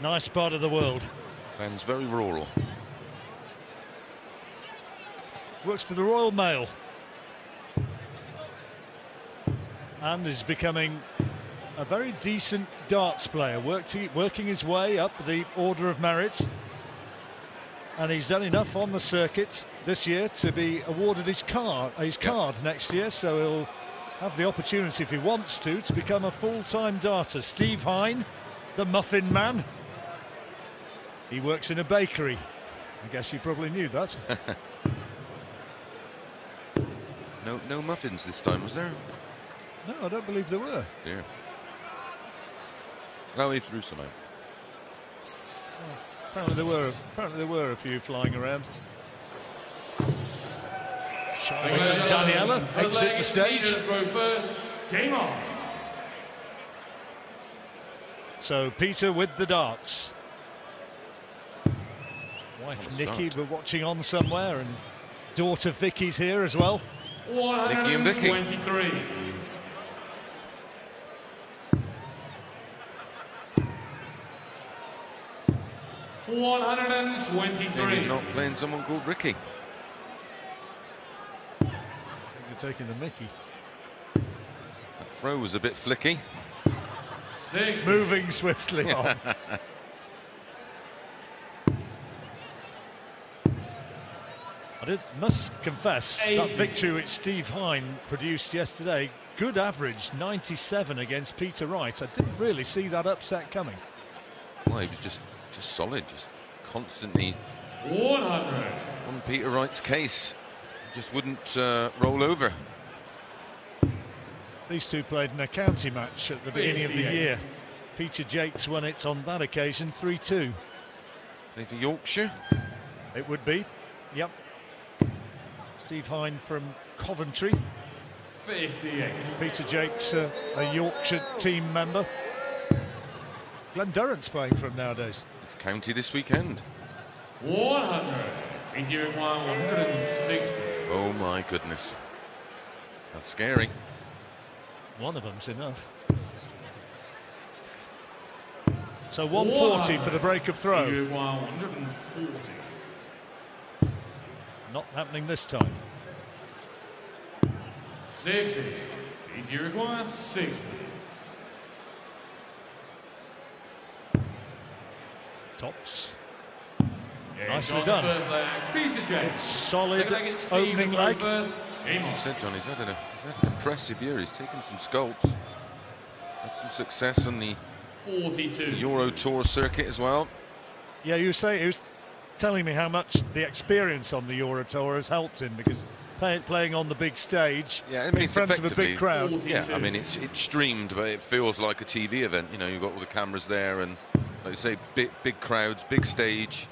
Nice part of the world. Sounds very rural. Works for the Royal Mail. And is becoming a very decent darts player, working his way up the order of merit. And he's done enough on the circuit this year to be awarded his card next year, so he'll have the opportunity, if he wants to become a full-time darter. Steve Hine, the muffin man. He works in a bakery. I guess you probably knew that. No muffins this time, was there? No, I don't believe there were. Yeah. Well, he threw some out. Well, apparently there were a few flying around. Charlotte and Daniela exit the stage. First. Game on. So Peter with the darts. Wife Nikki, start. we're watching on somewhere, and daughter Vicky's here as well. Nikki and Vicky. 123. He's not playing someone called Ricky. I think you're taking the Mickey. That throw was a bit flicky. Moving swiftly on. Must confess, 80. that victory which Steve Hine produced yesterday, good average, 97 against Peter Wright. I didn't really see that upset coming. Well, he was just solid, just constantly 100. on Peter Wright's case. Just wouldn't roll over. These two played in a county match at the beginning of the 58. year. Peter Jacques won it on that occasion 3-2. Play for Yorkshire. It would be, yep. Steve Hine from Coventry. 58. Peter Jacques, a Yorkshire team member. Glen Durrant's playing for him nowadays. It's county this weekend. 100. 160. Oh my goodness. That's scary. One of them's enough. So 140 for the break of throw. 140. Not happening this time. 60. Easy required 60. Tops. Yeah, Nicely done. First leg, Peter Jacques. Solid Second leg, Steve opening leg. First. As you said, John, he's had an impressive year. He's taken some sculpts. Had some success on the 42. Euro Tour circuit as well. Yeah, you was telling me how much the experience on the Euro Tour has helped him, because playing on the big stage, Yeah, I mean, in it's front of a big crowd. 42. Yeah, I mean, it's streamed, but it feels like a TV event. You know, you've got all the cameras there, and like you say, big crowds, big stage.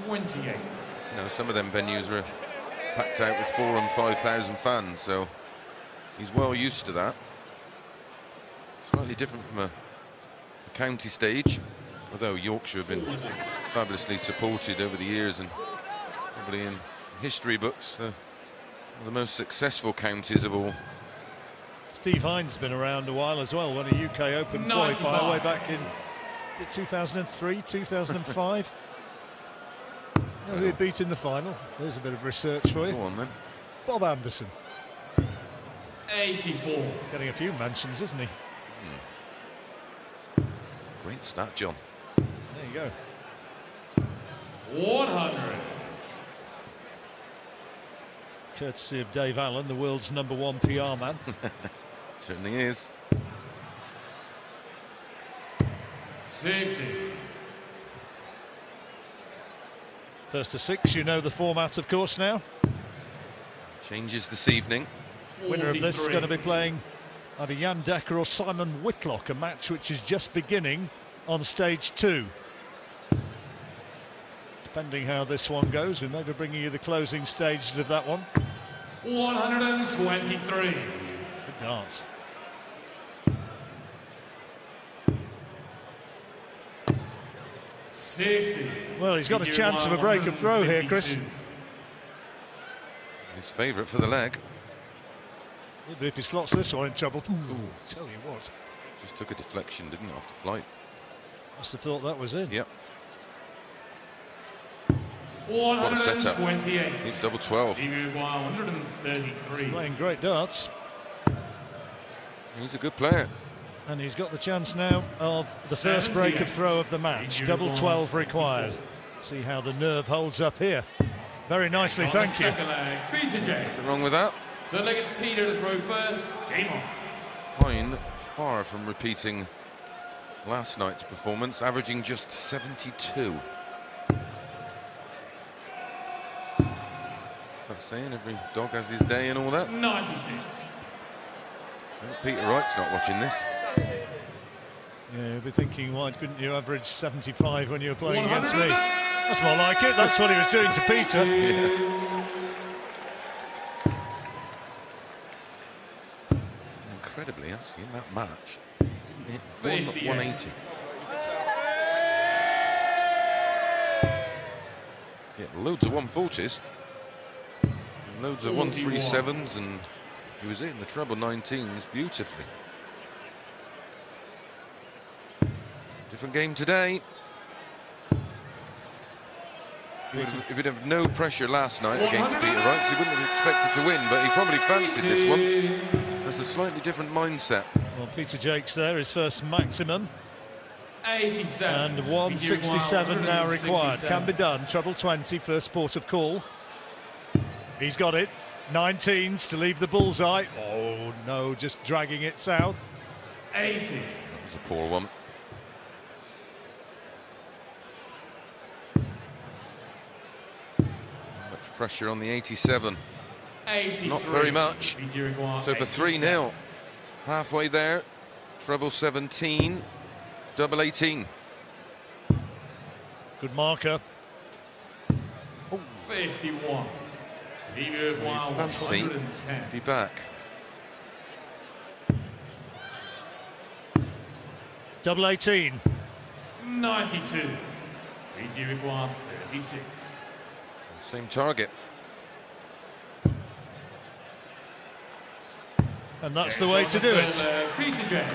28. You know, some of them venues are packed out with 4,000 and 5,000 fans, so he's well used to that. Slightly different from a county stage, although Yorkshire have been fabulously supported over the years, and probably in history books one of the most successful counties of all. Steve Hine's been around a while as well, won a UK Open qualifier way back in 2003, 2005. You know who he beat in the final? There's a bit of research for you. Go on then. Bob Anderson. 84. Getting a few mentions, isn't he? Great stat, John. There you go. 100. Courtesy of Dave Allen, the world's #1 PR man. Certainly is. 60. First to 6, you know the format, of course, now. Changes this evening. 43. Winner of this is going to be playing either Jan Dekker or Simon Whitlock, a match which is just beginning on stage 2. Depending how this one goes, we may be bringing you the closing stages of that one. 123. Good dance. Well, he's got a chance of a break of throw here, Chris. His favourite for the leg. If he slots this one in trouble. Ooh, tell you what. Just took a deflection, didn't it, after flight. Must have thought that was in. Yep. What a setup. 128. It's double 12. 133. Playing great darts. He's a good player. And he's got the chance now of the first break of throw of the match. Double 12 required. See how the nerve holds up here. Very nicely, thank you. Nothing wrong with that. The leg is Peter to throw first. Game on. Hine far from repeating last night's performance, averaging just 72. That's saying every dog has his day and all that. 96. Well, Peter Wright's not watching this. Yeah, you'll be thinking, why couldn't you average 75 when you were playing against me? That's more like it. That's what he was doing to Peter. Yeah. Incredibly, actually, in that match, didn't hit 180. Yeah, loads of 140s, loads of 137s, and he was hitting the treble 19s beautifully. Different game today. If he'd have no pressure last night against Peter Wright, he wouldn't have expected to win, but he probably fancied this one. There's a slightly different mindset. Well, Peter Jacques there, his first maximum. 87. And 167 now required. Can be done. Treble 20, first port of call. He's got it. 19s to leave the bullseye. Oh, no, just dragging it south. 80. That was a poor one. Much pressure on the 87. 83. Not very much. So for 3-0, halfway there, treble 17, double 18. Good marker. 51. Fancy 110. be back. Double 18. 92. Easy require 36. Same target. And that's the way to do it. Peter Jacques.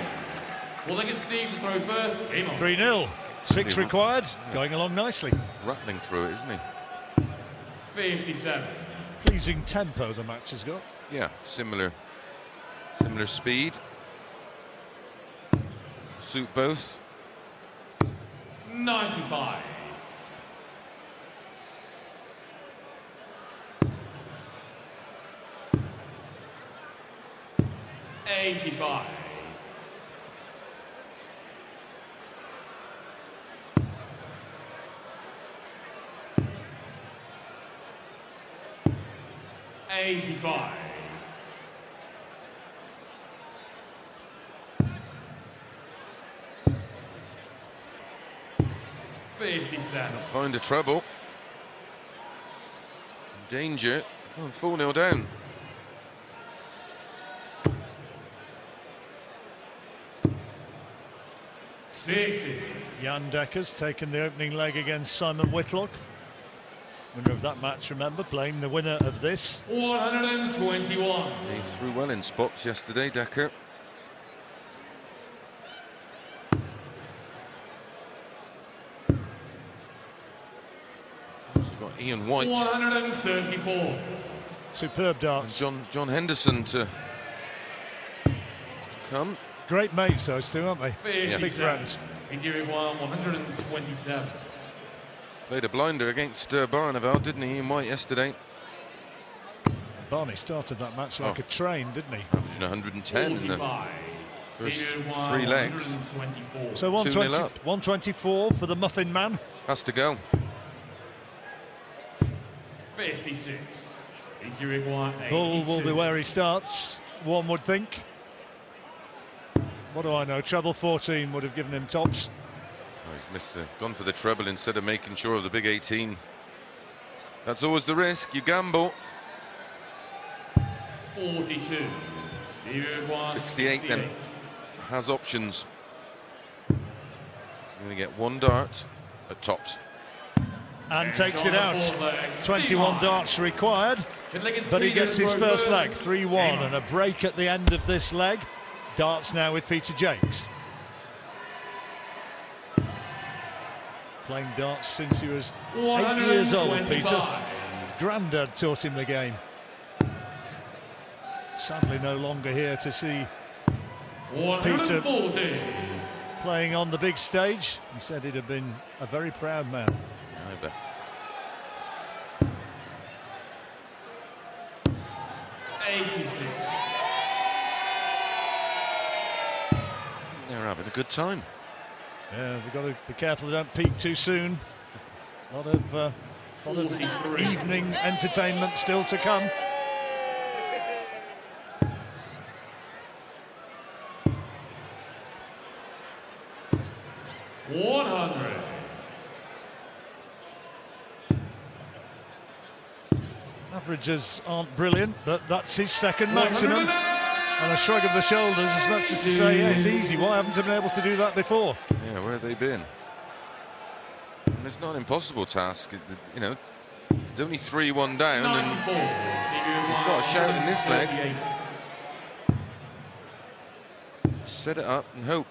Well, they get Steve to throw first. Game on. 3-0. 6 required. Going along nicely. Rattling through it, isn't he? 57. Pleasing tempo the match has got. Yeah, similar speed. Suit both. 95. 85. 85. 57. Find a treble. Danger. Oh, 4-0 down. Jan Dekker's taken the opening leg against Simon Whitlock. Winner of that match, remember, playing the winner of this. 121. He threw well in spots yesterday, Dekker. He's got Ian White. 134. Superb darts. And John Henderson to come. Great mates, those two, aren't they? Big 57. friends. Interior 127. Played a blinder against Barneveld, didn't he, Ian White, yesterday? Barney started that match like a train, didn't he? Averaging 110 in the 45. first Interior 3 legs. 124. So 2-0 up. 124 for the Muffin Man. Has to go. 56. Interior 182. Bull will be where he starts, one would think. What do I know? Treble 14 would have given him tops. Oh, he's missed gone for the treble instead of making sure of the big 18. That's always the risk. You gamble. 42. 68 then. Has options. He's going to get one dart at tops. And takes it out. 21 darts required. But he gets his first leg. 3-1 and a break at the end of this leg. Darts now with Peter Jacques. playing darts since he was 8 years old, Peter. Grandad taught him the game. Sadly no longer here to see Peter playing on the big stage. He said he'd have been a very proud man. I bet. 86. They're having a good time. Yeah, we've got to be careful they don't peak too soon. A lot of evening entertainment still to come. Averages aren't brilliant, but that's his second maximum. And a shrug of the shoulders, as much as to say, yeah, it's easy. Why haven't they been able to do that before? Yeah, where have they been? And it's not an impossible task. You know, there's only 3-1 down, and he's got a shout in this leg. Set it up and hope.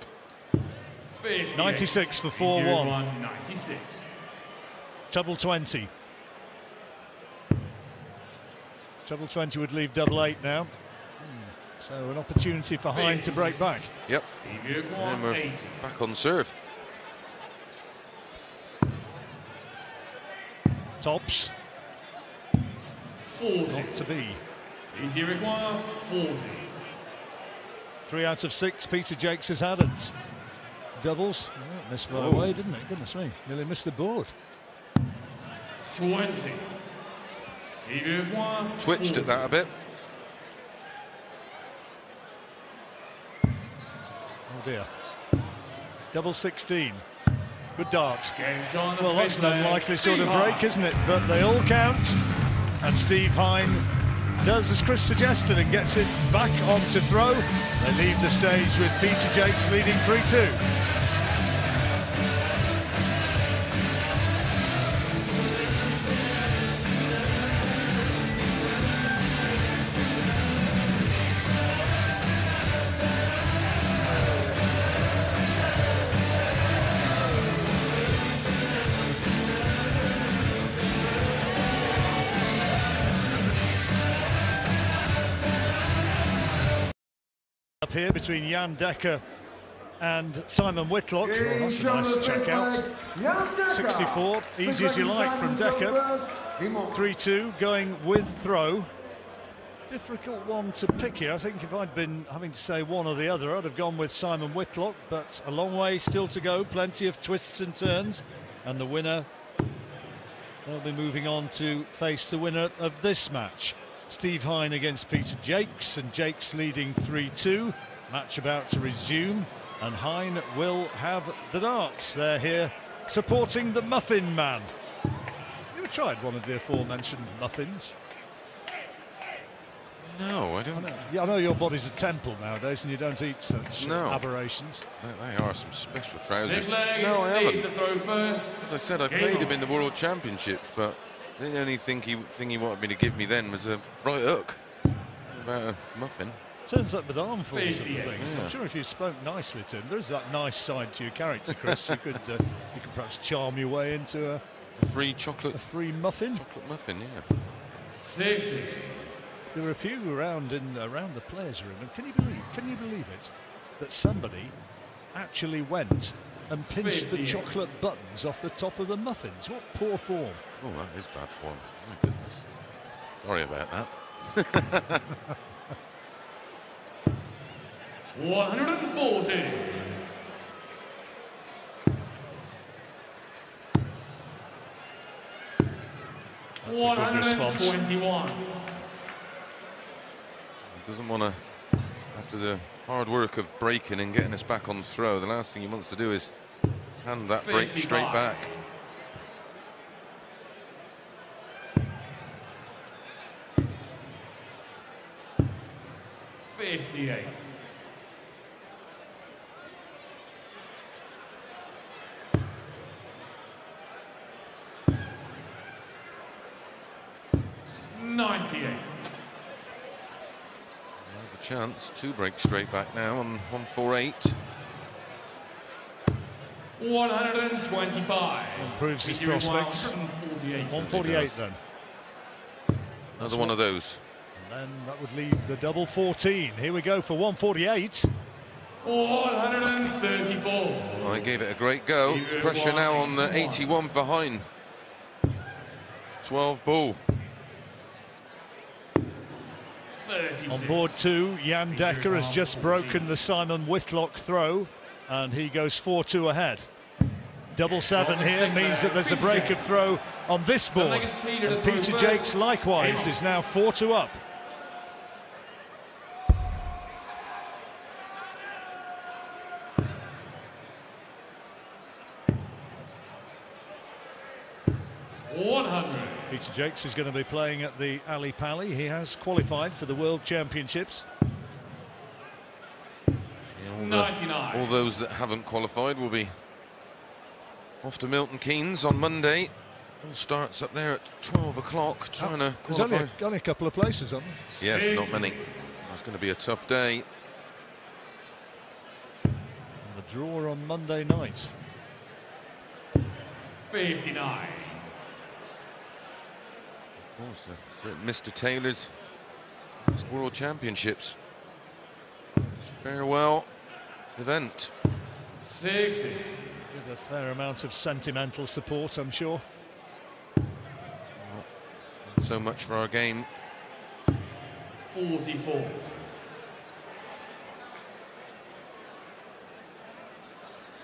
96 for 4-1. 96. Treble 20. Treble 20 would leave double 8 now. So an opportunity for Hine to break back. Yep. And we're back on serve. Tops. 40. Not to be. 40. 3 out of 6 Peter Jacques has had it. Doubles. Oh, missed by a way, didn't it? Goodness me. Nearly missed the board. 20. Twitched at that a bit. Oh dear. Double 16. Good dart. Well, that's an unlikely sort of break, isn't it? But they all count. And Steve Hine does as Chris suggested and gets it back onto throw. They leave the stage with Peter Jacques leading 3-2. Up here between Jan Dekker and Simon Whitlock. Oh, that's a nice check out. 64, easy as you like from Dekker. 3-2 going with throw. Difficult one to pick here. I think if I'd been having to say one or the other, I'd have gone with Simon Whitlock, but a long way still to go. Plenty of twists and turns. And the winner, they'll be moving on to face the winner of this match. Steve Hine against Peter Jacques, and Jacques leading 3-2. Match about to resume, and Hine will have the darts. They're here supporting the Muffin Man. You tried one of the aforementioned muffins? No, I don't. I know your body's a temple nowadays, and you don't eat such aberrations. They are some special trousers. No, I haven't. To throw first. As I said, I played him in the World Championships, but the only thing he wanted me to give me then was a right hook. About a muffin. Turns up with armfuls of things. Yeah. I'm sure if you spoke nicely to him, there is that nice side to your character, Chris. You could perhaps charm your way into a free chocolate. A free muffin. Chocolate muffin, yeah. 60. There were a few around the players' room, and can you believe it, that somebody actually went and pinched the chocolate buttons off the top of the muffins? What poor form. Oh, that is bad form. My goodness. Sorry about that. 140. That's a good response. 121. He doesn't want to, after the hard work of breaking and getting us back on throw, the last thing he wants to do is hand that break straight back. 58. There's a chance to break straight back now on 148. 125. Improves his Featuring prospects. 148. 148 then. Another one of those. And then that would leave the double 14. Here we go for 148. 134. I gave it a great go. Pressure now on the 81 for Hine. 12 ball. 36. On board 2, Jan Dekker has just broken the Simon Whitlock throw, and he goes 4-2 ahead. Double 7 here means that there's a break of throw on this board. And Peter Jacques likewise is now 4-2 up. Peter Jacques is going to be playing at the Ali Pali. He has qualified for the World Championships. Yeah, all those that haven't qualified will be off to Milton Keynes on Monday. All starts up there at 12 o'clock, trying to qualify. There's only a couple of places on them. Yes, not many. That's going to be a tough day. And the draw on Monday night. 59. Of course, Mr. Taylor's last World Championships. Farewell event. 60. With a fair amount of sentimental support, I'm sure. Well, so much for our game. 44.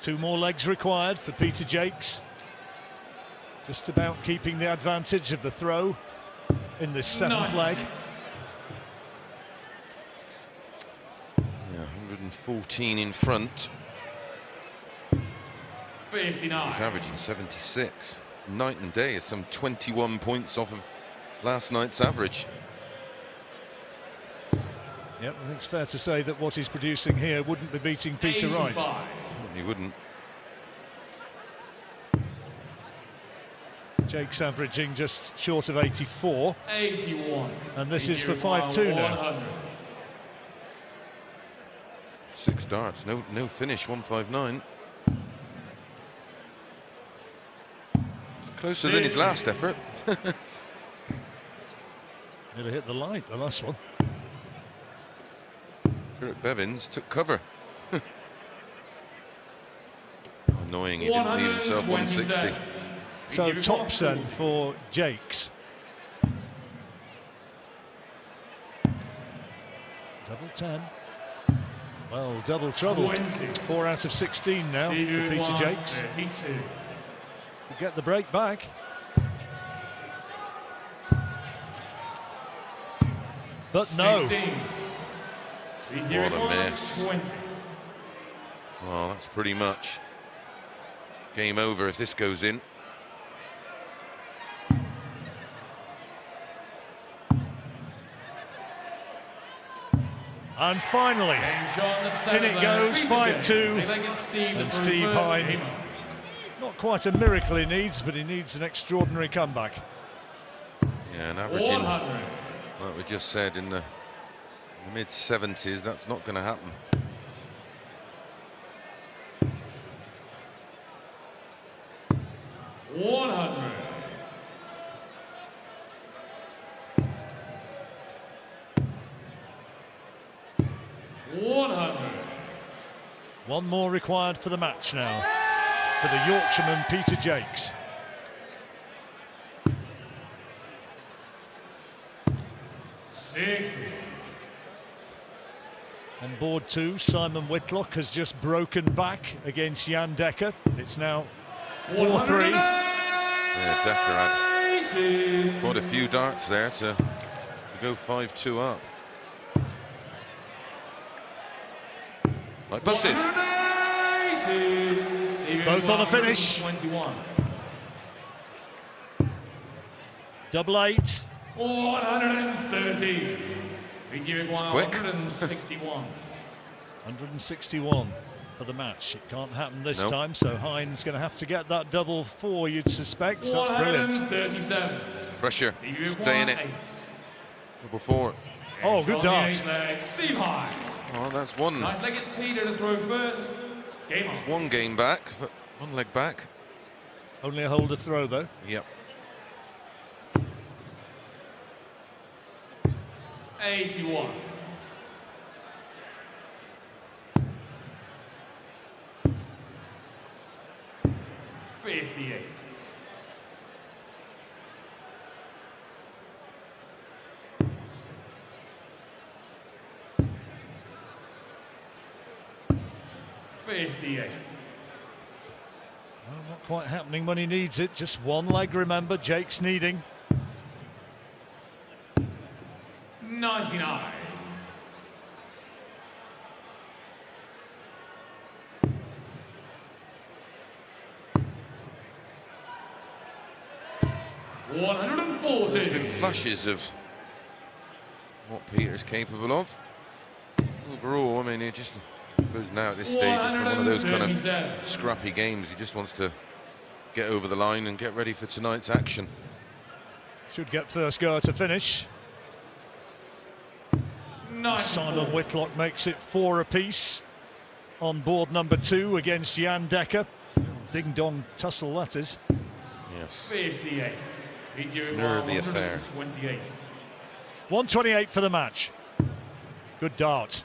Two more legs required for Peter Jacques. Just about keeping the advantage of the throw in this 7th leg. Yeah, 114 in front. 59. He's averaging 76. Night and day is some 21 points off of last night's average. Yep, I think it's fair to say that what he's producing here wouldn't be beating Peter 85. Wright. He wouldn't. Jacques averaging just short of 84. 81. And this is for 5-2 now. 100. 6 darts, no finish, 159. It's closer than his last effort. Nearly hit the light, the last one. Kurt Bevins took cover. Annoying, he didn't leave himself 160. So tops then for Jacques. Double 10. Well, double trouble. 20. 4 out of 16 now for Peter Jacques. 32. To get the break back. But no. 16. What a mess. 20. Well, that's pretty much game over if this goes in. And finally, in it goes, 5-2. And Steve Hine, not quite a miracle he needs, but he needs an extraordinary comeback. Yeah, and averaging, like we just said, in the mid-70s, that's not going to happen. One more required for the match now for the Yorkshireman Peter Jacques. On board 2, Simon Whitlock has just broken back against Jan Dekker. It's now 4-3. Yeah, Dekker had quite a few darts there to go 5-2 up. Like buses. Both on a finish. 21. Double 8. 130. It's quick. 161. 161 for the match. It can't happen this Nope. time, so Hine's going to have to get that double 4, you'd suspect. That's brilliant. 137. Pressure, stay in it. Double 4. Oh, good dart. Steve Hine. Oh, that's one. Right leg is Peter to throw first. Game on. One game back, but One leg back. Only a holder throw, though. Yep. 81. $58. 58. Well, not quite happening when he needs it. Just one leg, remember, Jacques needing. 99. There's been flashes of what Peter's capable of. Overall, I mean, it just, I suppose now at this stage, it's been one of those kind of scrappy games. He just wants to get over the line and get ready for tonight's action. Should get first go to finish. Simon Whitlock makes it 4 apiece on board number 2 against Jan Dekker. Ding dong tussle that is. Yes. 58. Nervy affair. 128 for the match. Good dart.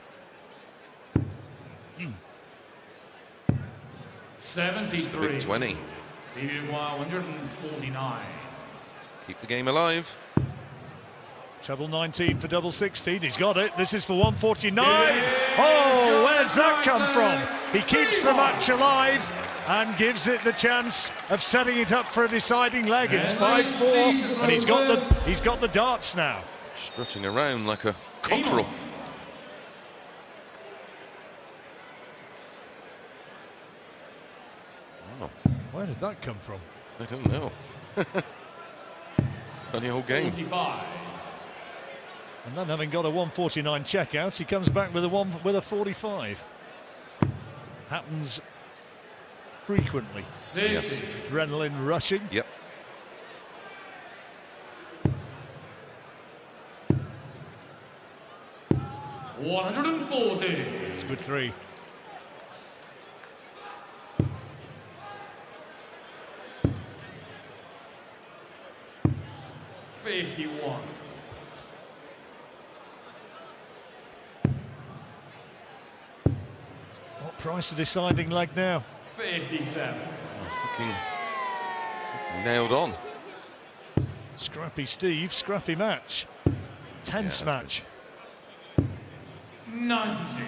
73. Big 20. Stevie 149. Keep the game alive. Treble 19 for double 16. He's got it. This is for 149. Oh, where's that come from? He keeps the match alive and gives it the chance of setting it up for a deciding leg. It's 5-4, and he's got the darts now. Strutting around like a cockerel. Oh. Where did that come from? I don't know. Funny old game. 45. And then, having got a 149 checkout, he comes back with a 45. Happens frequently. 60. Yes. Adrenaline rushing. Yep. $140. It's a good 3. $51. What price the deciding leg now? 57. Looking nailed on. Scrappy Steve, scrappy match. Tense match. 96.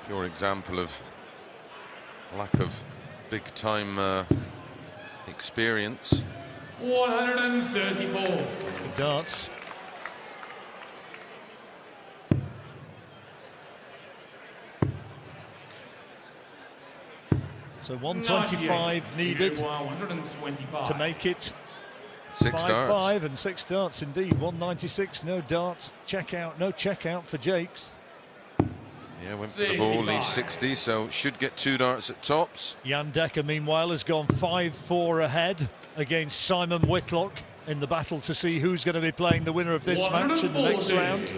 Pure example of lack of big time experience. 134. Good darts. So 125 needed to make it 6 darts. 5-5 and 6 darts indeed. 196, no darts. Checkout, no checkout for Jacques. Yeah, went for the ball, leaves 60, so should get 2 darts at tops. Jan Dekker, meanwhile, has gone 5-4 ahead against Simon Whitlock in the battle to see who's going to be playing the winner of this match in the next round.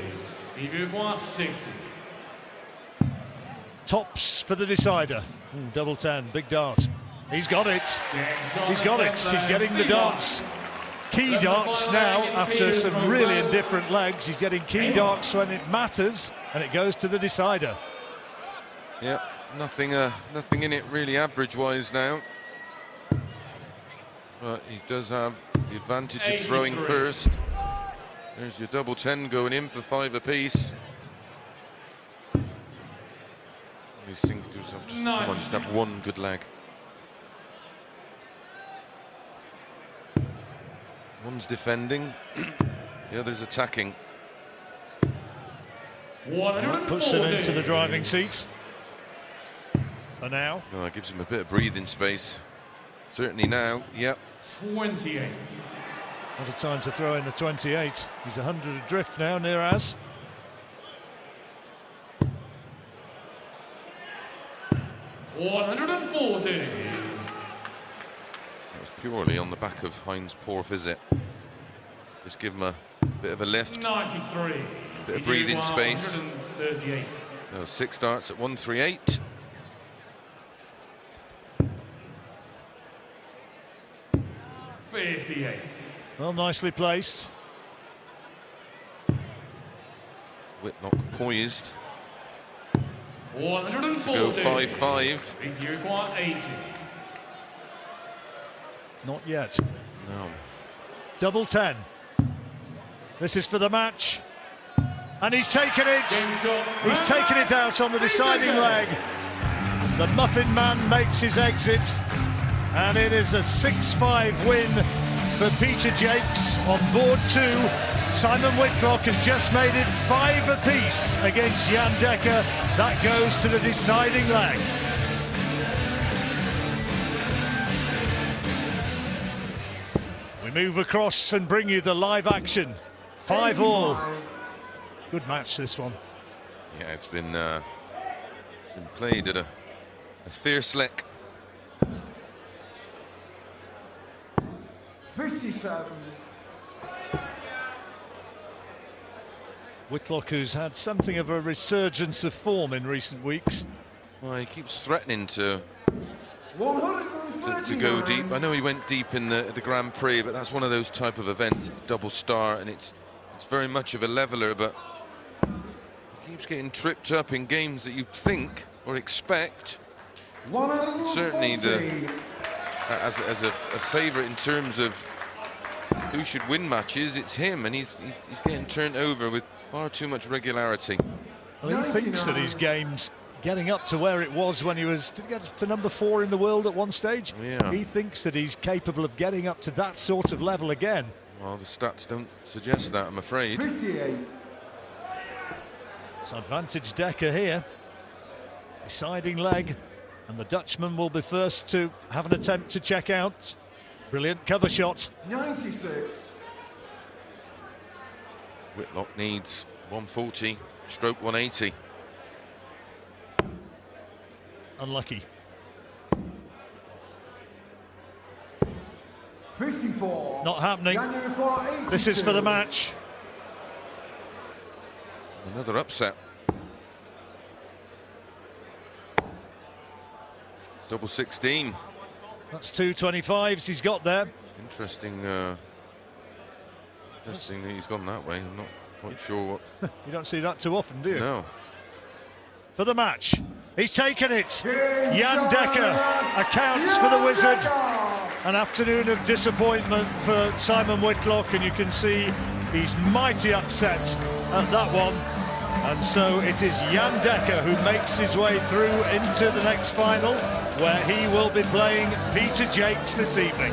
Stevie 60. Tops for the decider. Double 10, big dart. He's got it. He's got it. He's getting the darts. Key darts now after some really indifferent legs. He's getting key darts when it matters, and it goes to the decider. Yeah, nothing in it really average-wise now. But he does have the advantage of throwing first. There's your double 10 going in for 5 apiece. He's thinking to himself, come on, just have one good leg. One's defending, the other's attacking. Puts him into the driving seat. For now. Oh, it gives him a bit of breathing space. Certainly now, yep. 28. Not a time to throw in the 28. He's 100 adrift now, near as. $140. That was purely on the back of Hine's poor visit. Just give him a bit of a lift. 93. Bit of breathing space. 138. 6 darts at 138. 58. Well, nicely placed. Whitlock poised. 140. Go 5-5. BT require 80. Not yet. No. Double 10. This is for the match. And he's taken it. He's taken it out on the deciding leg. The Muffin Man makes his exit. And it is a 6-5 win for Peter Jacques on board 2. Simon Whitlock has just made it 5 apiece against Jan Dekker. That goes to the deciding leg. We move across and bring you the live action. 5-all. Good match, this one. Yeah, it's been played at a fierce lick. 57. Whitlock, who's had something of a resurgence of form in recent weeks. Well, he keeps threatening to 139. go deep. I know he went deep in the Grand Prix, but that's one of those type of events. It's double star, and it's very much of a leveler, but he keeps getting tripped up in games that you think or expect. Certainly as a favourite in terms of who should win matches, it's him, and he's getting turned over with far too much regularity. Well, he thinks that his game's getting up to where it was when he was, did he get to number 4 in the world at one stage? Yeah. He thinks that he's capable of getting up to that sort of level again. Well, the stats don't suggest that, I'm afraid. 58. It's advantage Dekker here. Deciding leg, and the Dutchman will be first to have an attempt to check out. Brilliant cover shot. 96. Whitlock needs 140, stroke 180. Unlucky. 54. Not happening. January require 82. This is for the match. Another upset. Double 16. That's 2 25s he's got there. Interesting that he's gone that way. I'm not quite sure what. You don't see that too often, do you? No. For the match, he's taken it. Jan Dekker accounts for the Wizard. An afternoon of disappointment for Simon Whitlock, and you can see he's mighty upset at that one. And so it is Jan Dekker who makes his way through into the next final, where he will be playing Peter Jacques this evening.